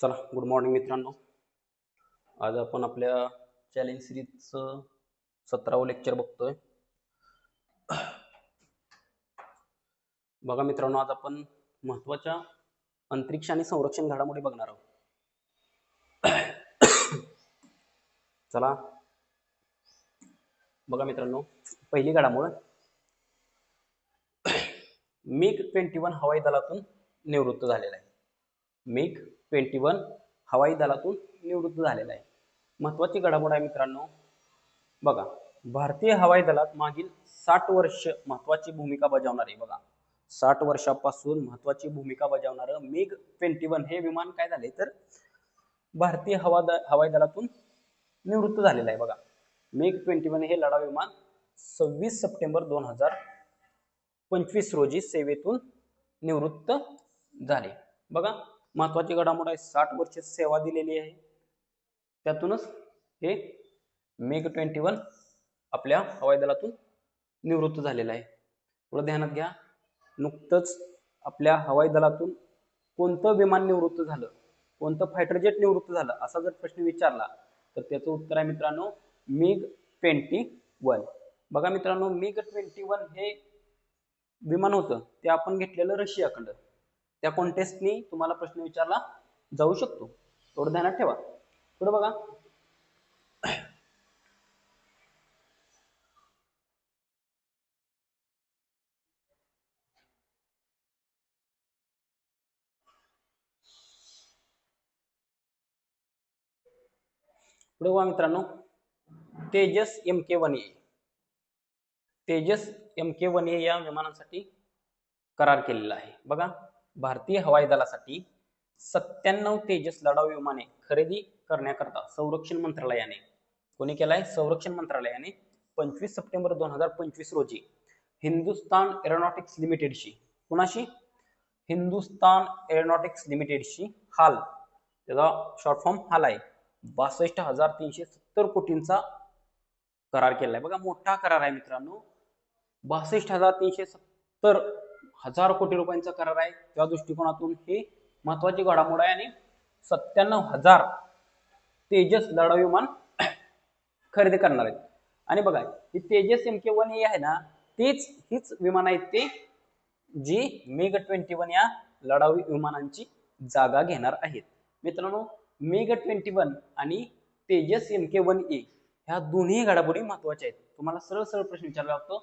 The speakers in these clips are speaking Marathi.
चला, गुड मॉर्निंग मित्रांनो. आज आपण आपल्या चॅलेंज सिरीजचं 17वं लेक्चर बघतोय. बघा मित्रांनो, आज आपण महत्त्वाच्या अंतरिक्ष आणि संरक्षण घडामोडी बघणार आहोत. चला बघा मित्रांनो, पहिली घडामोड, MiG-21 हवाई दलातून निवृत्त झालेला आहे. MiG-21 हवाई दलातून निवृत्त झालेला आहे. महत्वाची घडामोड आहे मित्रांनो. बघा, भारतीय हवाई दलात मागील 60 वर्ष महत्वाची भूमिका बजावणारे, बघा 60 वर्षापासून महत्वाची भूमिका बजावणारं MiG-21 हे विमान काय झाले तर भारतीय हवाई दलातून निवृत्त झालेलं आहे. बघा, MiG-21 हे लढाऊ विमान 26 सप्टेंबर 2025 रोजी सेवेतून निवृत्त झाले. बघा, महत्वाची घडामोड आहे. 60 वर्ष सेवा दिलेली आहे, त्यातूनच हे MiG-21 आपल्या हवाई दलातून निवृत्त झालेला आहे. थोडं ध्यानात घ्या, नुकतंच आपल्या हवाई दलातून कोणतं विमान निवृत्त झालं, कोणतं फायटर जेट निवृत्त झालं, असा जर प्रश्न विचारला तर त्याचं उत्तर आहे मित्रांनो MiG-21. बघा मित्रांनो, MiG-21 हे विमान होतं ते आपण घेतलेलं रशियाकडं. त्या कॉन्टेस्टनी तुम्हाला प्रश्न विचारला जाऊ शकतो, थोडं ध्यानात ठेवा. पुढे बघा, पुढे बघा मित्रांनो, तेजस MK-1A, तेजस MK-1A या विमानासाठी करार केलेला आहे. बघा, भारतीय हवाई दलासाठी 97 तेजस लढाऊ विमाने खरेदी करण्याकरता संरक्षण मंत्रालयाने, कोणी केलाय, संरक्षण मंत्रालयाने 25 सप्टेंबर 2025 रोजी हिंदुस्तान एरोनॉटिक्स लिमिटेडशी, कुणाशी, हिंदुस्तान एरोनॉटिक्स लिमिटेडशी हाल, त्याचा शॉर्ट फॉर्म हाल आहे, 62,370 कोटींचा करार केला आहे. बघा, मोठा करार आहे मित्रांनो. 62,370 कोटी रुपयांचा करार आहे. त्या दृष्टिकोनातून हे महत्वाची घडामोड आहे आणि 97,000 तेजस लढाऊ विमान खरेदी करणार आहेत. आणि बघा, ही तेजस MK-1A आहे ना, हीच विमान आहेत ते जी MiG-21 या लढाऊ विमानांची जागा घेणार आहेत. मित्रांनो, MiG-21 आणि तेजस MK-1A ह्या दोन्ही घडामोडी महत्वाच्या आहेत. तुम्हाला सरळ सरळ प्रश्न विचारला जातो,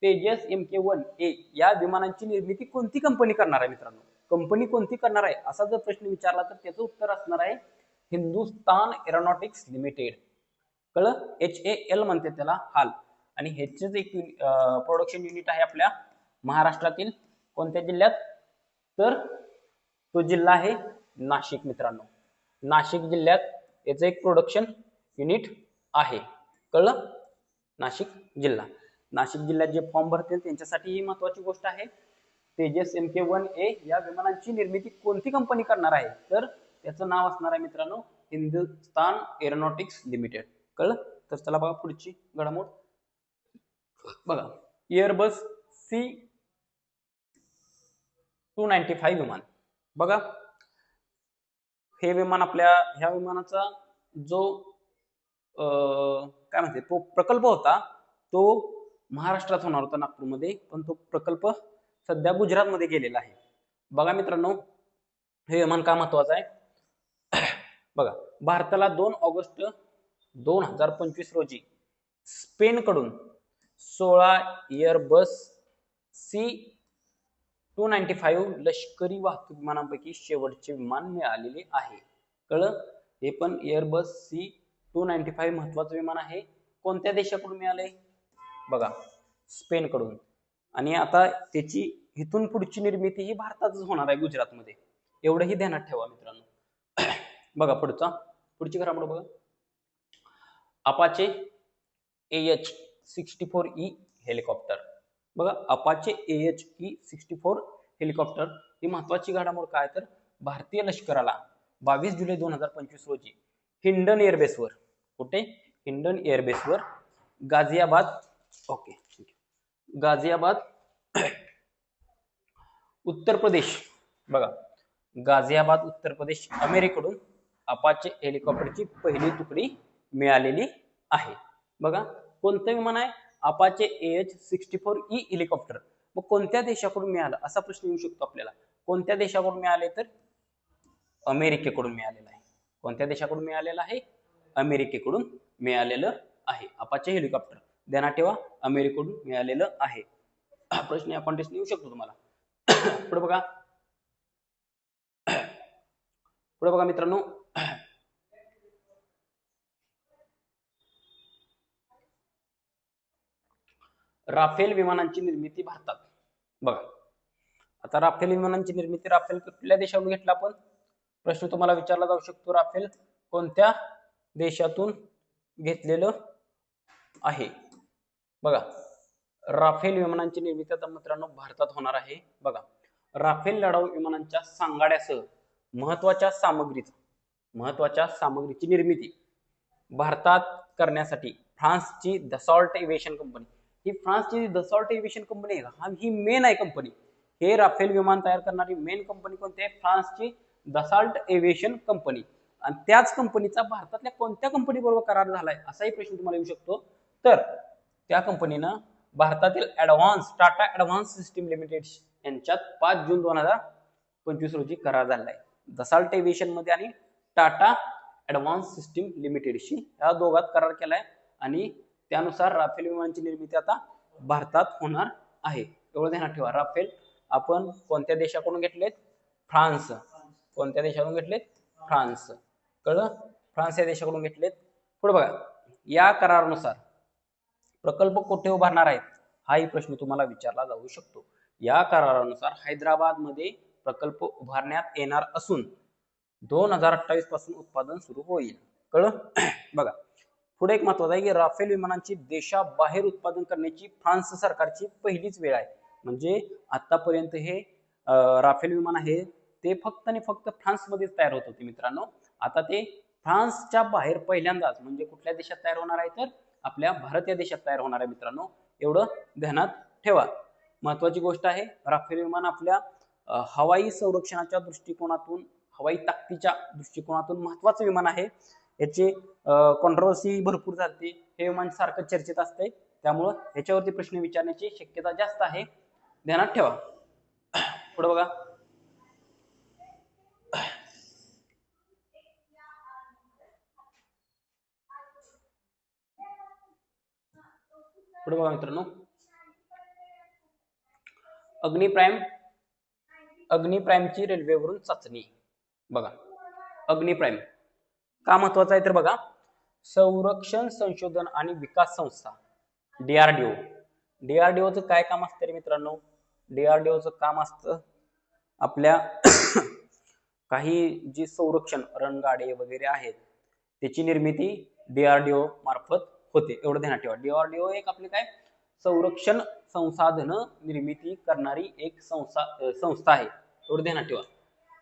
तेजस MK-1A या विमानांची निर्मिती कोणती कंपनी करणार आहे मित्रांनो, कंपनी कोणती करणार आहे असा जर प्रश्न विचारला तर त्याचं उत्तर असणार आहे हिंदुस्तान एरोनॉटिक्स लिमिटेड. कळलं, HAL म्हणते त्याला, हाल. आणि ह्याचेच एक प्रोडक्शन युनिट आहे आपल्या महाराष्ट्रातील कोणत्या जिल्ह्यात, तर तो जिल्हा आहे नाशिक. मित्रांनो, नाशिक जिल्ह्यात याचं एक प्रोडक्शन युनिट आहे. कळलं, नाशिक जिल्हा. नाशिक जिल्ह्यात जे फॉर्म भरतील त्यांच्यासाठी ही महत्वाची गोष्ट आहे. तेजस MK-1A या विमानांची निर्मिती कोणती कंपनी करणार आहे तर त्याचं नाव असणार आहे मित्रांनो हिंदुस्तान एरोनॉटिक्स लिमिटेड. कळलं, तर चला बघा पुढची घडामोड. बघा, एअरबस C-295 विमान. बघा, हे विमान ह्या विमानाचा जो काय म्हणते तो प्रकल्प होता तो महाराष्ट्रात होणार होता, नागपूरमध्ये, पण तो प्रकल्प सध्या गुजरातमध्ये गेलेला आहे. बघा मित्रांनो, हे विमान का महत्वाचं आहे. बघा, भारताला 2 ऑगस्ट 2025 रोजी स्पेन कडून 16 एअरबस C-295 लष्करी वाहतूक विमानांपैकी शेवटचे विमान मिळालेले आहे. कळलं, हे पण एअरबस C-295 महत्वाचं विमान आहे. कोणत्या देशाकडून मिळाले, बघा, स्पेन कडून. आणि आता त्याची इथून पुढची निर्मिती ही भारतातच होणार आहे, गुजरातमध्ये. एवढंही ध्यानात ठेवा मित्रांनो. बघा पुढची घडामोड बघा, अपाचे AH-64E हेलिकॉप्टर. बघा, अपाचे AH-64 हेलिकॉप्टर ही महत्वाची घडामोड काय तर भारतीय लष्कराला 22 जुलै 2025 रोजी हिंडन एअरबेसवर, कुठे, हिंडन एअरबेसवर गाझियाबाद, ओके, गाझियाबाद उत्तर प्रदेश, बघा गाझियाबाद उत्तर प्रदेश अमेरिकेकडून अपाचे हेलिकॉप्टरची पहिली तुकडी मिळालेली आहे. बघा कोणतं विमान आहे? Apache AH-64E helicopter. मग कोणत्या देशाकडून मिळालं असा प्रश्न येऊ शकतो आपल्याला. कोणत्या देशाकडून मिळाले? तर अमेरिकेकडून मिळालेलं आहे. कोणत्या देशाकडून मिळालेलं आहे? अमेरिकेकडून मिळालेलं आहे. अपाचे हेलिकॉप्टर ध्यानात ठेवा, अमेरिकेकडून मिळालेलं आहे. प्रश्न या कॉन्टेस्ट येऊ शकतो तुम्हाला. पुढे बघा, पुढे बघा मित्रांनो, राफेल विमानांची निर्मिती भारतात. बघा आता राफेल विमानांची निर्मिती राफेल कुठल्या देशातून घेतला आपण? प्रश्न तुम्हाला विचारला जाऊ शकतो. राफेल कोणत्या देशातून घेतलेलं आहे? बघा राफेल विमानांची निर्मिती आता मित्रांनो भारतात होणार आहे. बघा राफेल लढाऊ विमानांच्या सांगाड्यासह महत्वाच्या सामग्रीची निर्मिती भारतात करण्यासाठी फ्रान्सची दसॉल्ट एव्हिएशन कंपनी, ही फ्रान्सची दसॉल्ट एव्हिएशन कंपनी ही मेन आहे कंपनी. हे राफेल विमान तयार करणारी मेन कंपनी कोणती आहे? फ्रान्सची दसॉल्ट एव्हिएशन कंपनी. आणि त्याच कंपनीचा भारतातल्या कोणत्या कंपनी बरोबर करार झालाय असाही प्रश्न तुम्हाला येऊ शकतो. तर त्या कंपनीनं भारतातील टाटा ऍडव्हान्स सिस्टीम लिमिटेड यांच्यात 5 जून 2025 रोजी करार झाला आहे. दसॉल्ट एव्हिएशन मध्ये आणि टाटा ऍडव्हान्स सिस्टीम लिमिटेडशी या दोघात करार केलाय आणि त्यानुसार राफेल विमानांची निर्मिती आता भारतात होणार आहे. एवढं ध्यानात ठेवा. राफेल आपण कोणत्या देशाकडून घेतलेत? फ्रान्स. कोणत्या देशाकडून घेतलेत? फ्रान्स. कळलं? फ्रान्स या देशाकडून घेतलेत. पुढे बघा, या करारानुसार प्रकल्प कुठे उभारणार आहेत हाही प्रश्न तुम्हाला विचारला जाऊ शकतो. या करारानुसार हैदराबाद मध्ये प्रकल्प उभारण्यात येणार असून 2028 पासून उत्पादन सुरू होईल. कळलं? बघा पुढे एक महत्वाचं आहे की राफेल विमानांची देशाबाहेर उत्पादन करण्याची फ्रान्स सरकारची पहिलीच वेळ आहे. म्हणजे आतापर्यंत हे राफेल विमान आहे ते फक्त आणि फक्त फ्रान्समध्येच तयार होत होते मित्रांनो. आता ते फ्रान्सच्या बाहेर पहिल्यांदाच म्हणजे कुठल्या देशात तयार होणार आहे? तर आपल्या भारत या देशात तयार होणार आहे मित्रांनो. एवढं ध्यानात ठेवा. महत्वाची गोष्ट आहे. राफेल विमान आपल्या हवाई संरक्षणाच्या दृष्टिकोनातून, हवाई ताकदीच्या दृष्टिकोनातून महत्वाचं विमान आहे. याची कॉन्ट्रोवर्सी भरपूर चालते. हे विमान सारखं चर्चेत असते, त्यामुळं याच्यावरती प्रश्न विचारण्याची शक्यता जास्त आहे. ध्यानात ठेवा. पुढे बघा, पुढे बघा मित्रांनो, अग्निप्राईमची रेल्वेवरून चाचणी. बघा अग्निप्राईम का महत्वाचा आहे? तर बघा संरक्षण संशोधन आणि विकास संस्था DRDO. DRDOचं काय काम असतं रे मित्रांनो? DRDOचं काम असतं आपल्या काही जी संरक्षण रणगाडे वगैरे आहेत त्याची निर्मिती DRDO मार्फत होते. एवढं ध्यानात ठेवा. DRDO एक आपली काय संरक्षण संसाधन निर्मिती करणारी एक संस्था आहे. एवढं ध्यानात ठेवा.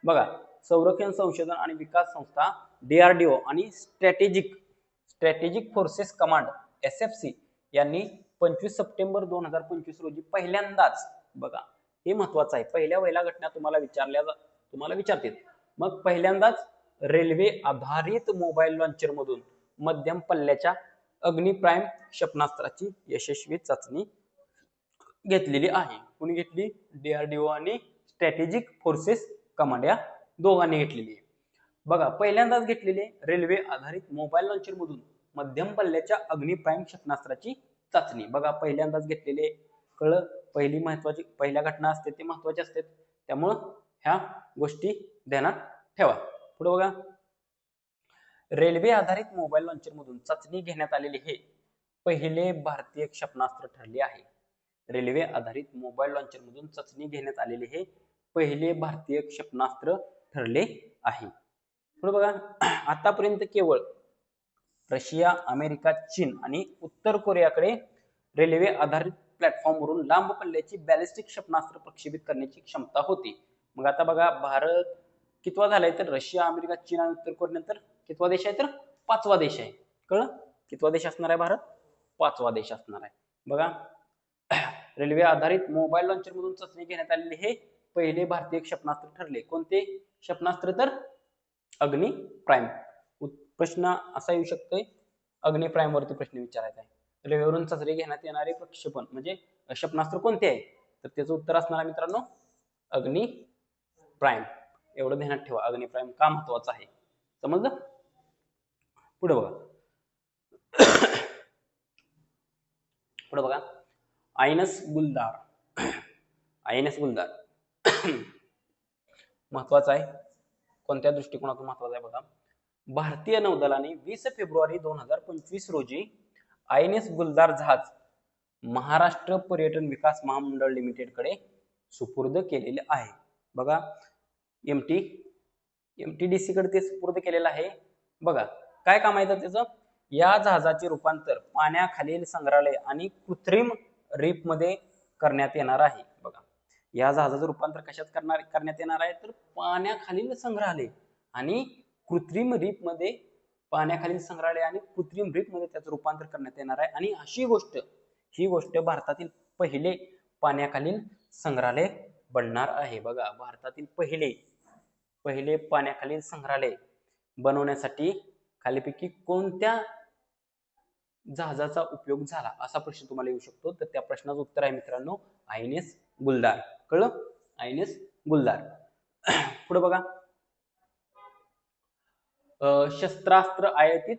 बघा संरक्षण संशोधन आणि विकास संस्था DRDO आणि स्ट्रॅटेजिक फोर्सेस कमांड SFC यांनी 25 सप्टेंबर 2025 रोजी पहिल्यांदाच, बघा हे महत्वाचं आहे, पहिल्या घटना तुम्हाला विचारतील. मग पहिल्यांदाच रेल्वे आधारित मोबाईल लॉन्चर मधून मध्यम पल्ल्याच्या अग्निप्राईम क्षेपणास्त्राची यशस्वी चाचणी घेतलेली आहे. कोणी घेतली? DRDO आणि स्ट्रॅटेजिक फोर्सेस कमांड या दोघांनी घेतलेली आहे. बघा पहिल्यांदाच घेतलेले रेल्वे आधारित मोबाईल लॉन्चर मधून मध्यम पल्ल्याच्या अग्निप्राईम क्षेपणास्त्राची चाचणी. बघा पहिल्यांदाच घेतलेले. कळलं? पहिल्या घटना असते ते महत्वाचे असतात, त्यामुळं ह्या गोष्टी ध्यानात ठेवा. पुढे बघा, रेल्वे आधारित मोबाईल लॉन्चर मधून चाचणी घेण्यात आलेले हे पहिले भारतीय क्षेपणास्त्र ठरले आहे. रेल्वे आधारित मोबाईल लॉन्चर मधून चाचणी घेण्यात आलेले हे पहिले भारतीय क्षेपणास्त्र ठरले आहे. पुढे बघा, आतापर्यंत केवळ रशिया, अमेरिका, चीन आणि उत्तर कोरियाकडे रेल्वे आधारित प्लॅटफॉर्मवरून लांब पल्ल्याची बॅलिस्टिक क्षेपणास्त्र प्रक्षेपित करण्याची क्षमता होती. मग आता बघा भारत कितवा झालाय? तर रशिया, अमेरिका, चीन आणि उत्तर कोरियानंतर कितवा देश आहे? तर 5वा देश आहे. कळलं? कितवा देश असणार आहे भारत? 5वा देश असणार आहे. बघा रेल्वे आधारित मोबाईल लॉन्चर मधून चाचणी घेण्यात आलेले हे पहिले भारतीय क्षेपणास्त्र ठरले. कोणते क्षेपणास्त्र? तर अग्नि प्राईम. प्रश्न असा येऊ शकतोय, अग्नि प्राईम वरती प्रश्न विचारायचा आहे. रेल्वेवरून चाचणी घेण्यात येणारे प्रक्षेपण म्हणजे क्षेपणास्त्र कोणते आहे? तर त्याचं उत्तर असणार आहे मित्रांनो अग्नि प्राईम. एवढं ध्यानात ठेवा, अग्नि प्राईम का महत्वाचं आहे. समजलं? पुढे बघा. पुढे बघा, आयनस गुलदार. आयनस गुलदार महत्वाचा आहे. कोणत्या दृष्टिकोनातून महत्वाचा आहे बघा. भारतीय नौदलाने 20 फेब्रुवारी 2025 रोजी आयएनएस गुलदार जहाज महाराष्ट्र पर्यटन विकास महामंडळ लिमिटेड कडे सुपूर्द केलेले आहे. बघा, एमटीडीसी कडे ते सुपूर्द केलेलं आहे. बघा काय काम आहे त्याचं. या जहाजाचे रूपांतर पाण्याखालील संग्रहालय आणि कृत्रिम रीप मध्ये करण्यात येणार आहे. बघा, या जहाजाचं रूपांतर कशात करण्यात येणार आहे? तर पाण्याखालील संग्रहालय आणि कृत्रिम रीप मध्ये, पाण्याखालील संग्रहालय आणि कृत्रिम रीप मध्ये त्याचं रूपांतर करण्यात येणार आहे. आणि ही गोष्ट भारतातील पहिले पाण्याखालील संग्रहालय बनणार आहे. बघा, भारतातील पहिले पाण्याखालील संग्रहालय बनवण्यासाठी खालीपैकी कोणत्या जहाजाचा उपयोग झाला असा प्रश्न तुम्हाला येऊ शकतो. तर त्या प्रश्नाचं उत्तर आहे मित्रांनो आयएनएस गुलदार. कळलं? आयएनएस गुलदार. पुढे बघा, शस्त्रास्त्र आयातीत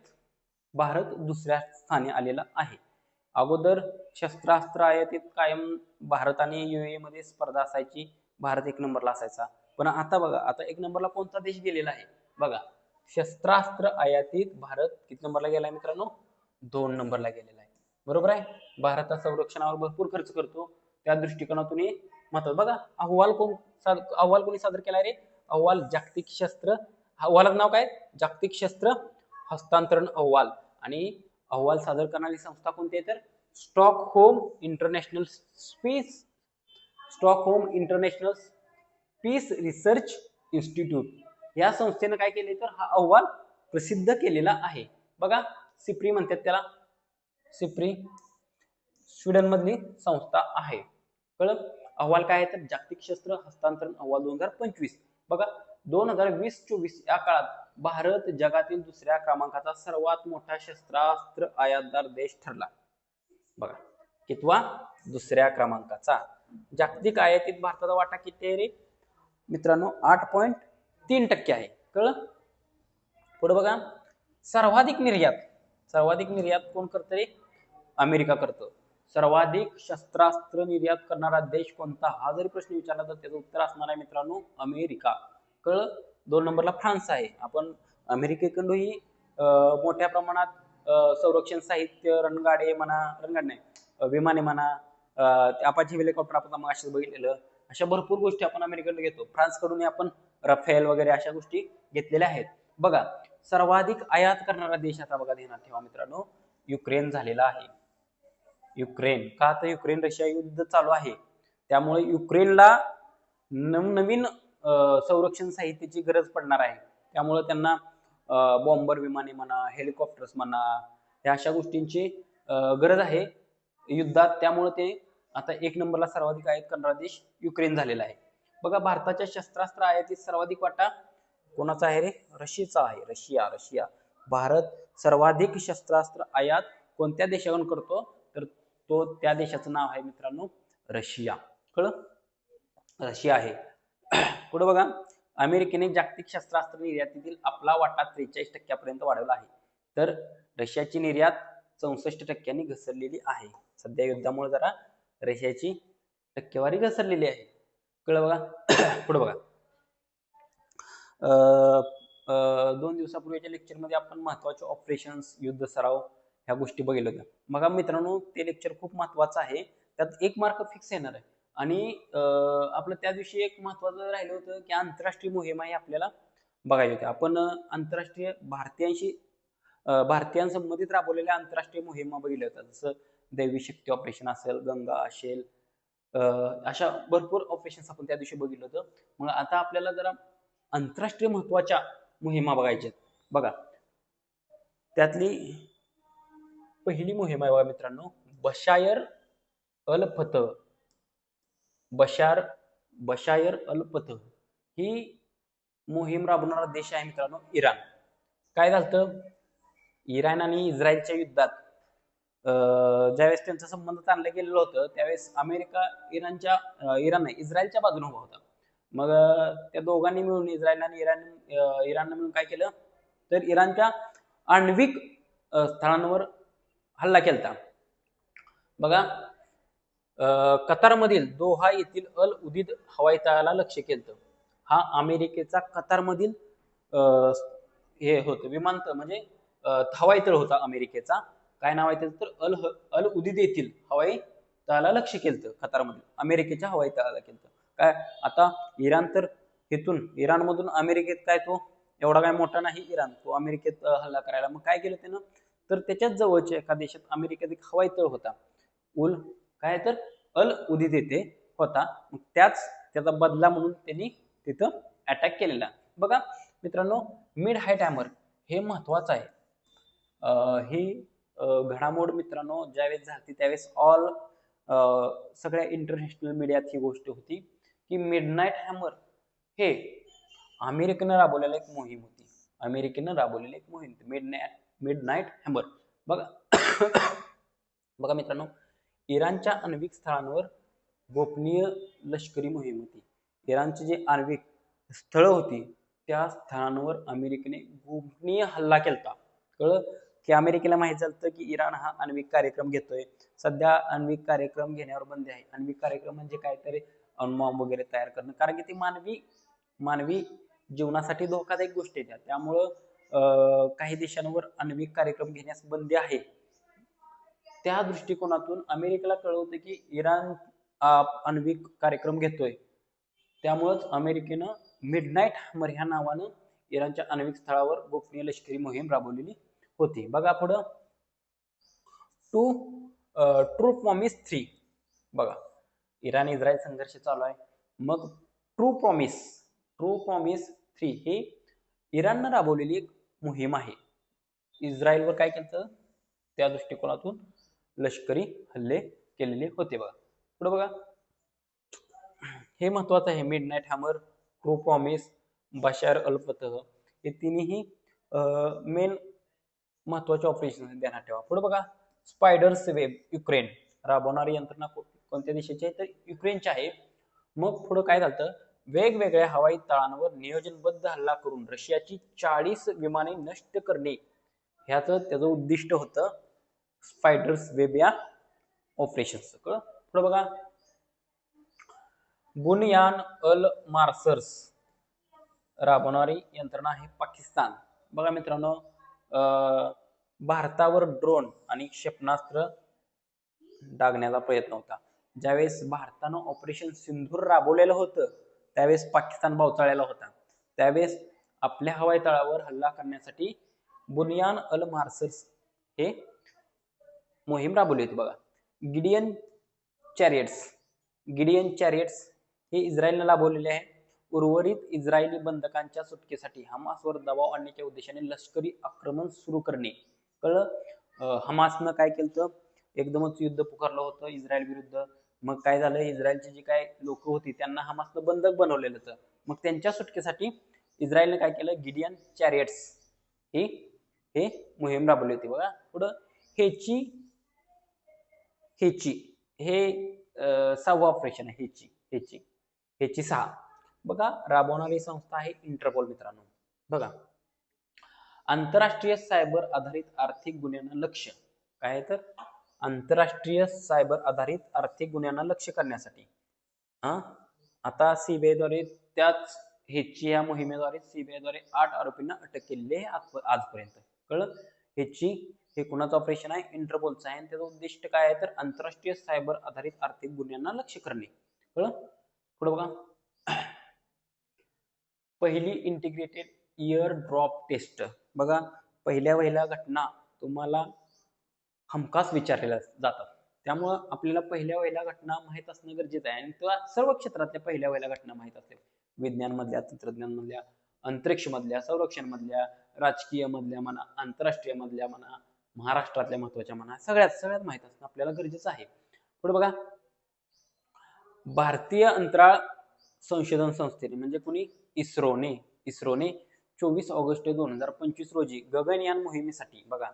भारत दुसऱ्या स्थानी आलेला आहे. अगोदर शस्त्रास्त्र आयातीत कायम भारत आणि युएई मध्ये स्पर्धा असायची. भारत 1 नंबरला असायचा. पण आता बघा, आता 1 नंबरला कोणता देश गेलेला आहे? बघा, शस्त्रास्त्र आयातीत भारत किती नंबरला गेलाय मित्रांनो? 2 नंबरला गेलेला आहे. बरोबर आहे. भारत संरक्षणावर भरपूर खर्च करतो. त्या दृष्टिकोनातून महत्व. बघा, अहवाल कोणी सादर केलाय रे? अहवाल जागतिक शस्त्र, अहवालाचं नाव काय? जागतिक शस्त्र हस्तांतरण अहवाल. आणि अहवाल सादर करणारी संस्था कोणती आहे? तर Stockholm International Peace Research Institute या संस्थेने काय केले? तर हा अहवाल प्रसिद्ध केलेला आहे. बघा, सिप्री म्हणतात त्याला. सिप्री स्वीडन मधली संस्था आहे. कळलं? अहवाल काय आहे? तर जागतिक शस्त्र हस्तांतरण अहवाल 2025. बघा, 2020-24 या काळात भारत जगातील दुसऱ्या क्रमांकाचा सर्वात मोठा शस्त्रास्त्र आयातदार देश ठरला. बघा, कितवा? दुसऱ्या क्रमांकाचा. जागतिक आयातीत भारताचा वाटा किती आहे रे मित्रांनो? 8.3% आहे. कळलं? पुढे बघा, सर्वाधिक निर्यात कोण करतं रे? अमेरिका करतो. सर्वाधिक शस्त्रास्त्र निर्यात करणारा देश कोणता? हा जरी प्रश्न विचारला तर त्याचं उत्तर असणार आहे मित्रांनो अमेरिका. कळलं? 2 नंबरला फ्रान्स आहे. आपण अमेरिकेकडूनही मोठ्या प्रमाणात संरक्षण साहित्य, विमाने म्हणा, अपाचे हेलिकॉप्टर आपण मागाशी बघितलेलं, अशा भरपूर गोष्टी आपण अमेरिकेकडून घेतो. फ्रान्सकडून आपण रफेल वगैरे अशा गोष्टी घेतलेल्या आहेत. बघा, सर्वाधिक आयात करणारा देश आता बघा ध्यानात ठेवा मित्रांनो, युक्रेन झालेला आहे. युक्रेन का? तर युक्रेन रशिया युद्ध चालू आहे. त्यामुळे युक्रेनला नवीन संरक्षण साहित्याची गरज पडणार आहे. त्यामुळे त्यांना बॉम्बर विमाने म्हणा, हेलिकॉप्टर्स म्हणा, या अशा गोष्टींची गरज आहे युद्धात. त्यामुळे ते आता 1 नंबरला सर्वाधिक आयात करणारा देश युक्रेन झालेला आहे. बघा, भारताच्या शस्त्रास्त्र आयातीत सर्वाधिक वाटा कोणाचा आहे रे? रशियाचा आहे. रशिया. भारत सर्वाधिक शस्त्रास्त्र आयात कोणत्या देशाकडून करतो? तर त्या देशाचं नाव आहे मित्रांनो रशिया. कळलं? रशिया आहे. पुढे बघा, अमेरिकेने जागतिक शस्त्रास्त्र निर्यातीतील आपला वाटा 43% पर्यंत वाढवला आहे. तर रशियाची निर्यात 64% घसरलेली आहे. सध्या युद्धामुळे जरा रशियाची टक्केवारी घसरलेली आहे. कळलं बघा? पुढे बघा, 2 दिवसापूर्वीच्या लेक्चरमध्ये आपण महत्वाचे ऑपरेशन्स, युद्ध सराव ह्या गोष्टी बघितल्या होत्या. मग मित्रांनो, ते लेक्चर खूप महत्वाचं आहे. त्यात 1 मार्क फिक्स येणार आहे. आणि आपलं त्या दिवशी एक महत्वाचं राहिलं होतं की आंतरराष्ट्रीय मोहिमा आपल्याला बघायची होती. आपण आंतरराष्ट्रीय भारतीयांसंबंधित राबवलेल्या आंतरराष्ट्रीय मोहिमा बघितल्या होत्या. जसं दैवी शक्ती ऑपरेशन असेल, गंगा असेल, अशा भरपूर ऑपरेशन्स आपण त्या दिवशी बघितलं होतं. मग आता आपल्याला जरा आंतरराष्ट्रीय महत्वाच्या मोहिमा बघायच्या. बघा, त्यातली पहिली मोहीम आहे बघा मित्रांनो, बशायर अल फतह. बशायर अल फतह ही मोहीम राबवणारा देश आहे मित्रांनो इराण. काय झालं, इराण आणि इस्रायलच्या युद्धात ज्यावेळेस त्यांचा संबंध चांगलं गेलेलं होतं त्यावेळेस अमेरिका इराण नाही इस्रायलच्या बाजूने उभा होता. मग त्या दोघांनी मिळून इस्रायल आणि इराणनं मिळून काय केलं तर इराणच्या आण्विक स्थळांवर हल्ला केलता. बघा कतारमधील दोहा येथील अल उदीद हवाई तळाला लक्ष केलं. हा अमेरिकेचा कतारमधील हे होतं विमानतळ म्हणजे हवाई तळ होता अमेरिकेचा. काय नाव आहे त्याचं तर अल उदीद येथील हवाई तळाला लक्ष केलं कतारमधील अमेरिकेच्या हवाई तळाला केलं. काय आता इराण तर इराणमधून अमेरिकेत काय तो एवढा काय मोठा नाही इराण, तो अमेरिकेत हल्ला करायला. मग काय केलं त्यानं तर त्याच्याच जवळच्या एका देशात अमेरिकेत एक हवाई तळ होता काय तर अल उदीद येथे होता. मग त्याचा बदला म्हणून त्यांनी तिथं अटॅक केलेला. बघा मित्रांनो मिड हाईट हॅमर हे महत्वाचं आहे. ही घडामोड मित्रांनो ज्यावेळेस झाली त्यावेळेस सगळ्या इंटरनॅशनल मीडियात ही गोष्ट होती की मिडनाईट हॅमर हे अमेरिकेनं राबवलेली एक मोहीम होती. Midnight hammer. बघा मित्रांनो इराणच्या आण्विक स्थळांवर गोपनीय लष्करी मोहीम होती. इराणची जी आण्विक स्थळं होती त्या स्थळांवर अमेरिकेने गोपनीय हल्ला केलता. कळलं की अमेरिकेला माहित झालं की इराण हा आण्विक कार्यक्रम घेतोय. सध्या आण्विक कार्यक्रम घेण्यावर बंदी आहे. आण्विक कार्यक्रम म्हणजे काहीतरी अणुबॉम्ब वगैरे तयार करणं, कारण की ती मानवी जीवनासाठी धोकादायक गोष्टी आहेत. त्यामुळं काही देशांवर आण्विक कार्यक्रम घेण्यास बंदी आहे. त्या दृष्टिकोनातून अमेरिकेला कळवतं की इराण आण्विक कार्यक्रम घेतोय. त्यामुळेच अमेरिकेनं मिडनाईट हॅमर ह्या नावानं इराणच्या आण्विक स्थळावर गोपनीय लष्करी मोहीम राबवलेली होती. बघा पुढं ट्रू प्रॉमिस 3. बघा इराण इस्रायल संघर्ष चालू आहे. मग ट्रू प्रॉमिस 3 ही इराणनं राबवलेली एक मोहीम आहे. इस्रायलवर काय केलं त्या दृष्टिकोनातून लष्करी हल्ले केलेले होते. बघा पुढे बघा हे महत्वाचं आहे. मिडनाईट हॅमर, ट्रू प्रॉमिस, बशायर अल फतह हे तिन्ही मेन महत्वाचे ऑपरेशन ध्यानात ठेवा. पुढे बघा स्पायडर्स वेब युक्रेन राबवणारी यंत्रणा कोणत्या देशाची आहे तर युक्रेनची आहे. मग पुढे काय झालं वेगवेगळ्या हवाई तळांवर नियोजनबद्ध हल्ला करून रशियाची 40 विमाने नष्ट करणे त्याचं उद्दिष्ट होतं स्पायडर्स वेब या ऑपरेशनचं. पुढे बघा बुनयान अल मार्सर्स राबवणारी यंत्रणा आहे पाकिस्तान. बघा मित्रांनो भारतावर ड्रोन आणि क्षेपणास्त्र डागण्याचा प्रयत्न होता. ज्यावेळेस भारतानं ऑपरेशन सिंधूर राबवलेलं होतं त्यावेळेस पाकिस्तान बावचाळलेला होता. त्यावेळेस आपल्या हवाई तळावर हल्ला करण्यासाठी बुनयान अल मार्सर्स हे मोहीम राबवली होती. बघा गिडियन चॅरियट्स हे इस्रायलने राबवलेले आहे. उर्वरित इस्रायली बंधकांच्या सुटकेसाठी हमासवर दबाव आणण्याच्या उद्देशाने लष्करी आक्रमण सुरू करणे. कळलं हमासनं काय केलं एकदमच युद्ध पुकारलं होतं इस्रायल विरुद्ध. मग काय झालं इस्रायलची जी काय लोक होती त्यांना हमासनं बंधक बनवलेलं होतं. मग त्यांच्या सुटकेसाठी इस्रायलने काय केलं गिडियन चॅरियट्स हे मोहीम राबवली होती. बघा पुढं हेची हे 6वं ऑपरेशन आहे. हेची 6. बघा राबवणारी संस्था आहे इंटरपोल. मित्रांनो बघा आंतरराष्ट्रीय सायबर आधारित आर्थिक गुन्ह्यांना लक्ष्य काय तर आंतरराष्ट्रीय सायबर आधारित आर्थिक गुन्ह्यांना लक्ष्य करण्यासाठी आता सीबीआयद्वारे त्याच या मोहिमेद्वारे सीबीआयद्वारे 8 आरोपींना अटक केलेली आहे आजपर्यंत. कळलं हे कुणाचं ऑपरेशन आहे इंटरपोलचं आहे. त्याचं उद्दिष्ट काय आहे तर आंतरराष्ट्रीय सायबर आधारित आर्थिक गुन्ह्यांना लक्ष्य करणे. कळलं पुढे बघा पहिली इंटिग्रेटेड इयर ड्रॉप टेस्ट. बघा पहिल्या घटना तुम्हाला हमखास विचारलेल्या जातात. त्यामुळं आपल्याला पहिल्या घटना माहीत असणं गरजेचं आहे. आणि तुला सर्व क्षेत्रातल्या पहिल्या घटना माहीत असतील. विज्ञान मधल्या, तंत्रज्ञान मधल्या, अंतरिक्ष मधल्या, संरक्षण मधल्या, राजकीय मधल्या म्हणा, आंतरराष्ट्रीय मधल्या म्हणा, महाराष्ट्रातल्या महत्वाच्या म्हणा, सगळ्यात माहीत असणं आपल्याला गरजेचं आहे. पुढे बघा भारतीय अंतराळ संशोधन संस्थेने म्हणजे कुणी इस्रोने 24 ऑगस्ट 2025 रोजी गगनयान मोहिमेसाठी बघा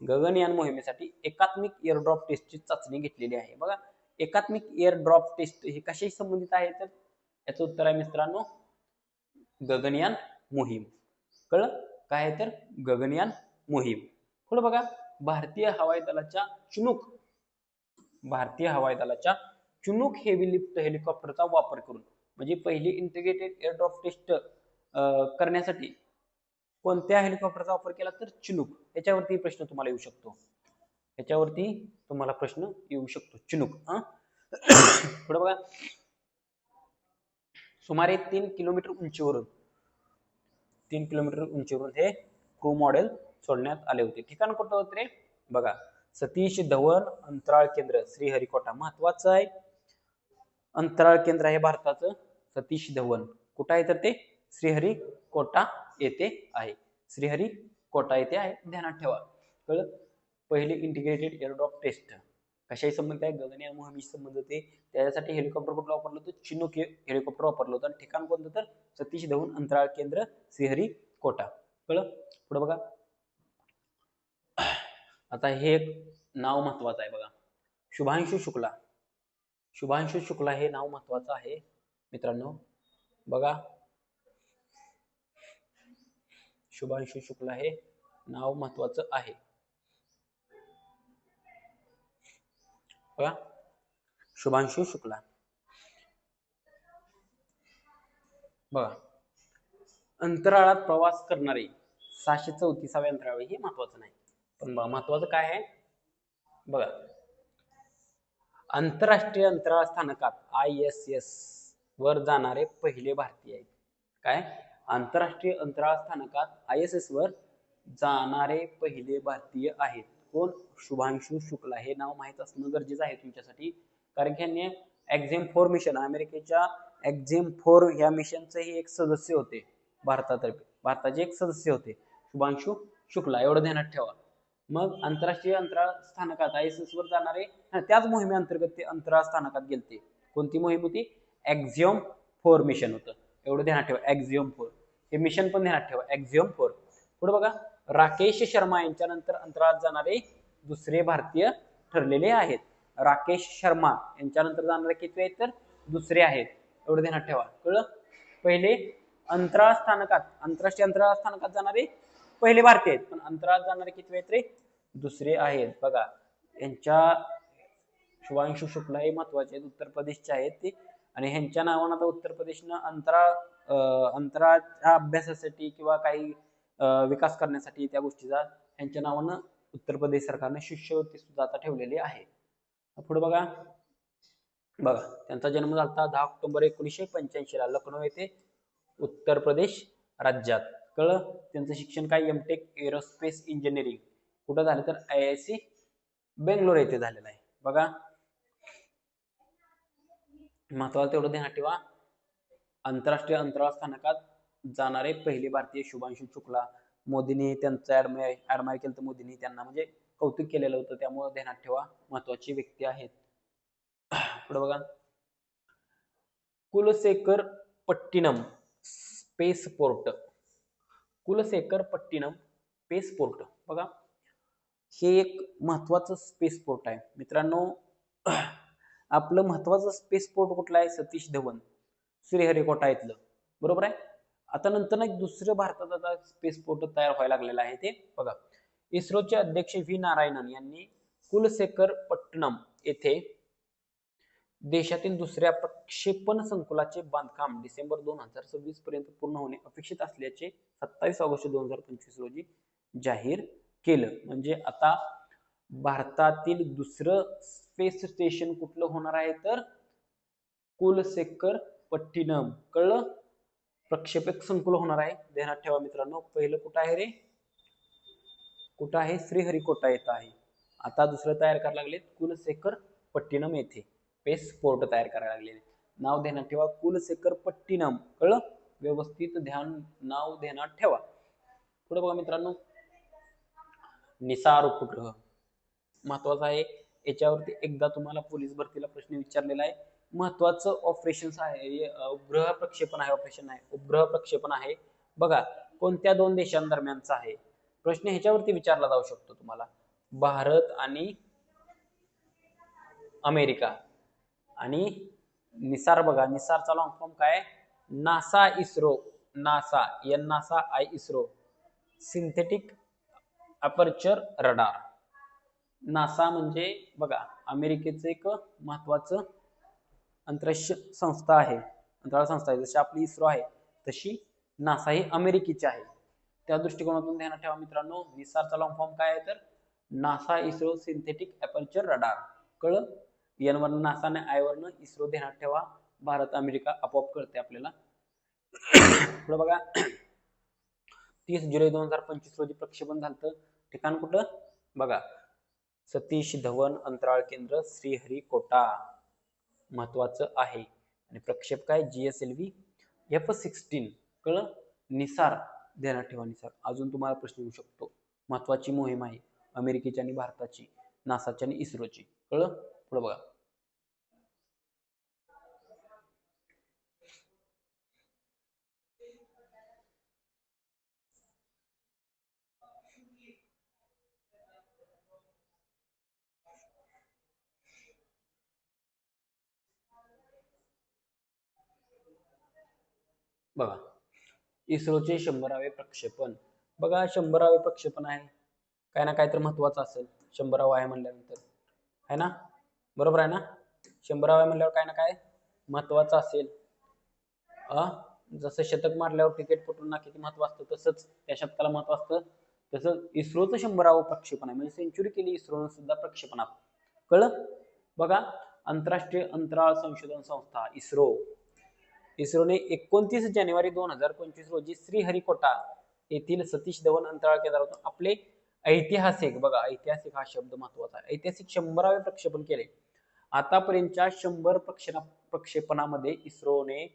गगनयान मोहिमेसाठी एकात्मिक एअरड्रॉप टेस्टची चाचणी घेतलेली आहे बघा एकात्मिक एअरड्रॉप टेस्ट हे कशाशी संबंधित आहे तर याचं उत्तर आहे मित्रांनो गगनयान मोहीम कळलं काय आहे तर गगनयान मोहीम पुढे बघा भारतीय हवाई दलाच्या चुनूक हेवी लिफ्ट हेलिकॉप्टरचा वापर करून म्हणजे पहिली इंटिग्रेटेड एअरड्रॉप टेस्ट करण्यासाठी कोणत्या हेलिकॉप्टरचा वापर केला तर चिनूक याच्यावरती प्रश्न तुम्हाला येऊ शकतो चिनूक पुढे बघा सुमारे 3 किलोमीटर उंचीवरून हे क्रू मॉडेल सोडण्यात आले होते ठिकाण कुठं होते रे बघा सतीश धवन अंतराळ केंद्र श्रीहरिकोटा महत्वाचं आहे अंतराळ केंद्र आहे भारताचं सतीश धवन कुठं आहे तर ते श्रीहरिकोटा येथे आहे ध्यानात ठेवा कळलं पहिली इंटिग्रेटेड एअरड्रॉप टेस्ट कशाशी संबंधित आहे गगनयान मोहिमेशी संबंधित आहे त्याच्यासाठी हेलिकॉप्टर कुठलं वापरलं होतं चिनूक हेलिकॉप्टर वापरलं होतं आणि ठिकाण कोणतं तर सतीश धवन अंतराळ केंद्र श्रीहरिकोटा कळलं पुढे बघा आता हे एक नाव महत्वाचं आहे बघा शुभांशु शुक्ला हे नाव महत्वाचं आहे मित्रांनो बघा शुभांशु शुक्ला हे नाव महत्वाचं आहे बघा शुभांशु शुक्ला बघा अंतराळात प्रवास करणारे 634व्या अंतराळवीर हे महत्वाचं नाही पण महत्वाचं काय आहे बघा आंतरराष्ट्रीय अंतराळ स्थानकात ISS वर जाणारे पहिले भारतीय आहेत काय आंतरराष्ट्रीय अंतराळ स्थानकात ISS वर जाणारे पहिले भारतीय आहेत कोण शुभांशु शुक्ला हे नाव माहित असणं गरजेचं आहे तुमच्यासाठी कारण की यांनी एक्झाम 4 मिशन अमेरिकेच्या एक्झाम 4 या मिशनचे हे एक सदस्य होते भारताचे एक सदस्य होते शुभांशु शुक्ला एवढं ध्यानात ठेवा मग आंतरराष्ट्रीय अंतराळ स्थानकात ISS वर जाणारे त्याच मोहिमेअंतर्गत ते अंतराळ स्थानकात गेलते कोणती मोहीम होती एक्झाम 4 मिशन होतं एवढं ध्यानात ठेवा एक्झाम 4 हे मिशन पण ध्यानात ठेवा एक्झाम 4 पुढे बघा राकेश शर्मा यांच्यानंतर अंतराळात जाणारे दुसरे भारतीय ठरलेले आहेत राकेश शर्मा यांच्यानंतर जाणारे किती आहेत तर दुसरे आहेत एवढं ध्यानात ठेवा कळलं पहिले आंतरराष्ट्रीय अंतराळ स्थानकात जाणारे पहिले भारतीय आहेत पण अंतराळात जाणारे किती आहेत रे दुसरे आहेत बघा यांच्या शुभांशु शुक्ला हे महत्वाचे आहेत उत्तर प्रदेशचे आहेत ते आणि ह्यांच्या नावानं आता उत्तर प्रदेशनं अंतराळाच्या अभ्यासासाठी किंवा काही विकास करण्यासाठी त्या गोष्टीचा ह्यांच्या नावानं उत्तर प्रदेश सरकारने शिष्यवृत्ती सुद्धा आता ठेवलेली आहे पुढे बघा त्यांचा जन्म झाला 10 ऑक्टोबर 1985 ला लखनौ येथे उत्तर प्रदेश राज्यात कळलं त्यांचं शिक्षण काय एमटेक एरोस्पेस इंजिनिअरिंग कुठं झालं तर IIC बेंगलोर येथे झालेलं आहे बघा महत्वाचं तेवढं ध्यानात ठेवा आंतरराष्ट्रीय अंतराळ स्थानकात जाणारे पहिले भारतीय शुभांशु शुक्ला मोदींनी त्यांचं ऍडमायर केलं तर मोदींनी त्यांना म्हणजे कौतुक केलेलं होतं त्यामुळे ध्यानात ठेवा महत्वाची व्यक्ती आहेत पुढे बघा कुलशेखर पट्टिनम स्पेसपोर्ट बघा हे एक महत्वाचं स्पेसपोर्ट आहे मित्रांनो आपलं महत्वाचं स्पेसपोर्ट कुठलं आहे सतीश धवन श्रीहरिकोटा इथलं बरोबर आहे आता नंतर एक दुसरं भारतात आता स्पेसपोर्ट तयार व्हायला लागलेलं आहे ते बघा इस्रोचे अध्यक्ष व्ही नारायणन यांनी कुलशेखर पट्टणम येथे देशातील दुसऱ्या प्रक्षेपण संकुलाचे बांधकाम डिसेंबर 2026 पर्यंत पूर्ण होणे अपेक्षित असल्याचे 27 ऑगस्ट 2025 रोजी जाहीर केलं म्हणजे आता भारतातील दुसरं स्पेस स्टेशन कुठलं होणार आहे तर कुलशेखर पट्टिनम कळलं प्रक्षेपक संकुल होणार आहे ध्यानात ठेवा मित्रांनो पहिलं कुठं आहे रे कुठं आहे श्रीहरिकोटा येथे आहे आता दुसरं तयार करायला लागले कुलशेखर पट्टिनम येथे स्पेसपोर्ट तयार करायला लागलेले नाव ध्यानात ठेवा कुलशेखर पट्टिनम कळलं व्यवस्थित नाव ध्यानात ठेवा पुढे बघा मित्रांनो निसार उपग्रह महत्वाचा आहे याच्यावरती एकदा तुम्हाला पोलीस भरतीला प्रश्न विचारलेला आहे महत्वाचं ऑपरेशन्स आहे, उपग्रह प्रक्षेपण आहे, ऑपरेशन आहे, उपग्रह प्रक्षेपण आहे बघा, कोणत्या दोन देशांदरम्यानचा आहे? प्रश्न ह्याच्यावरती विचारला जाऊ शकतो तुम्हाला. भारत आणि अमेरिका. आणि निसार बघा, निसारचा लॉंग फॉर्म काय? NASA ISRO. NASA, N NASA, I ISRO. Synthetic aperture radar. NASA म्हणजे बघा अमेरिकेचं एक महत्वाचं अंतराळ संस्था आहे, अंतराळ संस्था आहे. जशी आपली इस्रो आहे तशी नासा ही अमेरिकेची आहे. त्या दृष्टिकोनातून ध्यानात ठेवा मित्रांनो, निसारचा लॉंग फॉर्म काय आहे तर NASA ISRO synthetic aperture radar. कळलं? एन वरनं नासा आणि आय वरनं इस्रो ध्यानात ठेवा. भारत अमेरिका आपोआप कळते आपल्याला. पुढे बघा 30 जुलै 2025 रोजी प्रक्षेपण झालं. ठिकाण कुठं बघा, सतीश धवन अंतराळ केंद्र श्रीहरिकोटा महत्वाचं आहे. आणि प्रक्षेपक आहे GSLV F-16. कळलं? निसार ध्यानात ठेवा, निसार. अजून तुम्हाला प्रश्न येऊ शकतो. महत्वाची मोहीम आहे अमेरिकेची आणि भारताची, नासाची आणि इस्रोची. कळलं? पुढे बघा बघा इस्रोचे 100वे प्रक्षेपण. बघा 100वे प्रक्षेपण आहे, काय ना काय तर महत्वाचं असेल. 100वा आहे म्हणल्यानंतर आहे ना, बरोबर आहे ना? 100वा आहे म्हणल्यावर काय ना काय महत्वाचं असेल. जसं शतक मारल्यावर क्रिकेटपटूंना किती महत्व असतं तसंच त्या शतकाला महत्व असतं. तसंच इस्रोचं 100वं प्रक्षेपण आहे, म्हणजे सेंचुरी केली इस्रोनं सुद्धा प्रक्षेपणात. कळलं? बघा आंतरराष्ट्रीय अंतराळ संशोधन संस्था इस्रो. इस्रोने 29 जानेवारी 2025 रोजी श्रीहरिकोटा येथील सतीश धवन अंतराळ केंद्रातून आपले ऐतिहासिक, बघा ऐतिहासिक हा शब्द महत्वाचा आहे, ऐतिहासिक 100वे प्रक्षेपण केले. आतापर्यंतच्या 100 प्रक्षेपणामध्ये इस्रोने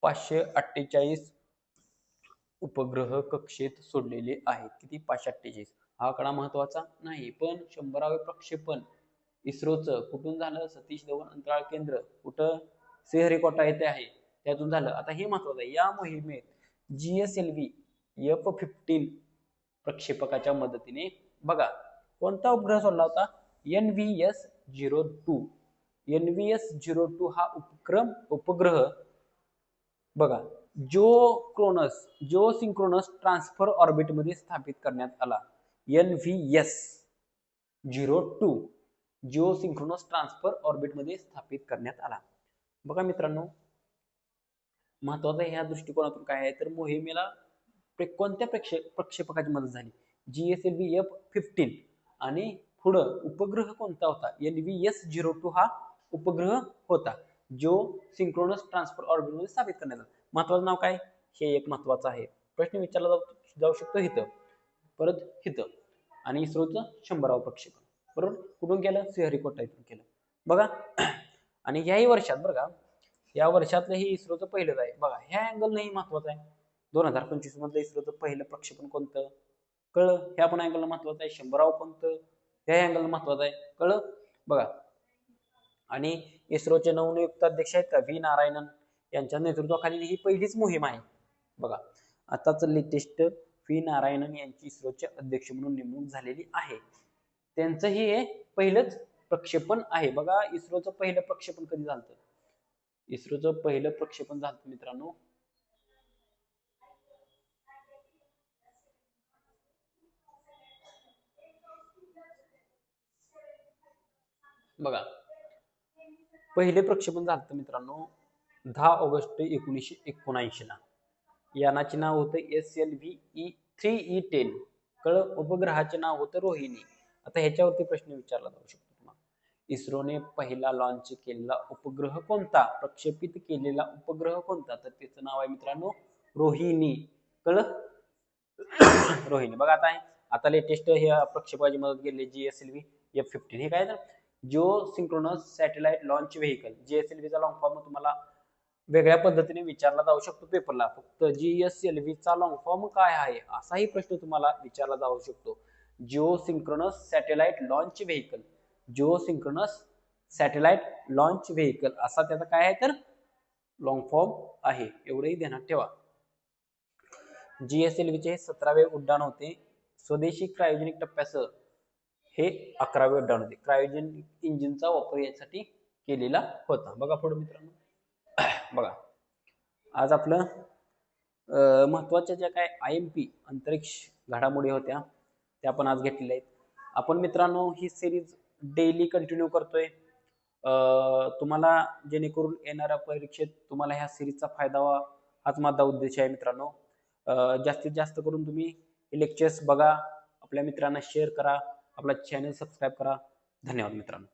548 उपग्रह कक्षेत सोडलेले आहेत. किती? 548. हा आकडा महत्वाचा नाही, पण 100वे प्रक्षेपण इस्रोचं कुठून झालं? सतीश धवन अंतराळ केंद्र कुठं? श्रीहरिकोटा येथे आहे, त्यातून झालं. आता हे महत्वाचं आहे, या मोहिमेत GSLV F-15 प्रक्षेपकाच्या मदतीने बघा कोणता उपग्रह सोडला होता? NVS-02. NVS-02 हा उपग्रह बघा जिओ सिंक्रोनस ट्रान्सफर ऑर्बिट मध्ये स्थापित करण्यात आला. NVS-02 Jio synchronous transfer orbit मध्ये स्थापित करण्यात आला. बघा मित्रांनो महत्वाचं ह्या दृष्टिकोनातून काय आहे तर मोहिमेला कोणत्या प्रक्षेपकाची मदत झाली? GSLV F-15. आणि पुढं उपग्रह कोणता होता? NVS-02 हा उपग्रह होता जो सिंक्रोनस ट्रान्सफर ऑर्बिट मध्ये स्थापित करण्यात आला. महत्वाचं नाव काय? हे एक महत्वाचं आहे, प्रश्न विचारला जाऊ शकतो इथं, परत इथं. आणि इस्रोचं 100वं प्रक्षेपण बरोबर कुठून केलं? श्रीहरिकोटा इथून केलं. बघा आणि याही वर्षात बघा या वर्षातलं हे इस्रोचं पहिलंच आहे. बघा ह्या अँगल नाही महत्वाचं आहे. 2025 मधलं इस्रोचं पहिलं प्रक्षेपण कोणतं? कळलं? ह्या पण अँगल महत्वाचं आहे. 100व कोणतं? ह्या अँगल महत्वाचं आहे. कळलं? बघा आणि इस्रोचे नवनियुक्त अध्यक्ष आहेत का? व्ही नारायणन यांच्या नेतृत्वाखाली ही पहिलीच मोहीम आहे. बघा आताच लेटेस्ट व्ही नारायणन यांची इस्रोचे अध्यक्ष म्हणून नेमणूक झालेली आहे. त्यांचं हे पहिलंच प्रक्षेपण आहे. बघा इस्रोचं पहिलं प्रक्षेपण कधी झालं? इस्रोचं पहिलं प्रक्षेपण झालं मित्रांनो बघा पहिले प्रक्षेपण झालं मित्रांनो 10 ऑगस्ट 1979 ला. यानाचे नाव होतं SLV-3E10. कळलं? उपग्रहाचे नाव होतं रोहिणी. आता ह्याच्यावरती प्रश्न विचारला जाऊ शकतो तुम्हाला. इस्रोने पहिला लॉन्च केलेला उपग्रह कोणता? प्रक्षेपित केलेला उपग्रह कोणता? तर त्याचं नाव आहे मित्रांनो रोहिणी. कळलं? रोहिणी. बघा आता लेटेस्ट हे प्रक्षेपाची मदत केली GSLV F-15. हे काय तर Jio synchronous satellite launch vehicle. GSLV चा लॉंग फॉर्म तुम्हाला वेगळ्या पद्धतीने विचारला जाऊ शकतो पेपरला. फक्त GSLV चा लॉंग फॉर्म काय आहे असाही प्रश्न तुम्हाला विचारला जाऊ शकतो. Jio synchronous satellite launch vehicle. Jio synchronous satellite launch vehicle असा त्याचा काय आहे तर लॉंग फॉर्म आहे, एवढंही ध्यानात ठेवा. GSLVचे 17वे उड्डाण होते. स्वदेशी क्रायोजेनिक टप्प्यासह हे 11वे उड्डाण होते. क्रायोजेनिक इंजिनचा वापर यासाठी केलेला होता. बघा पुढे मित्रांनो, बघा आज आपलं महत्वाच्या ज्या काय IMP अंतरिक्ष घडामोडी होत्या त्या आपण आज घेतलेल्या आहेत. आपण मित्रांनो ही सिरीज डेली कंटिन्यू करतोय. तुम्हाला जेणेकरून येणाऱ्या परीक्षेत तुम्हाला ह्या सिरीजचा फायदा व्हावा हाच माझा उद्देश आहे मित्रांनो. जास्तीत जास्त करून तुम्ही लेक्चर्स बघा, आपल्या मित्रांना शेअर करा, आपला चॅनल सबस्क्राईब करा. धन्यवाद मित्रांनो.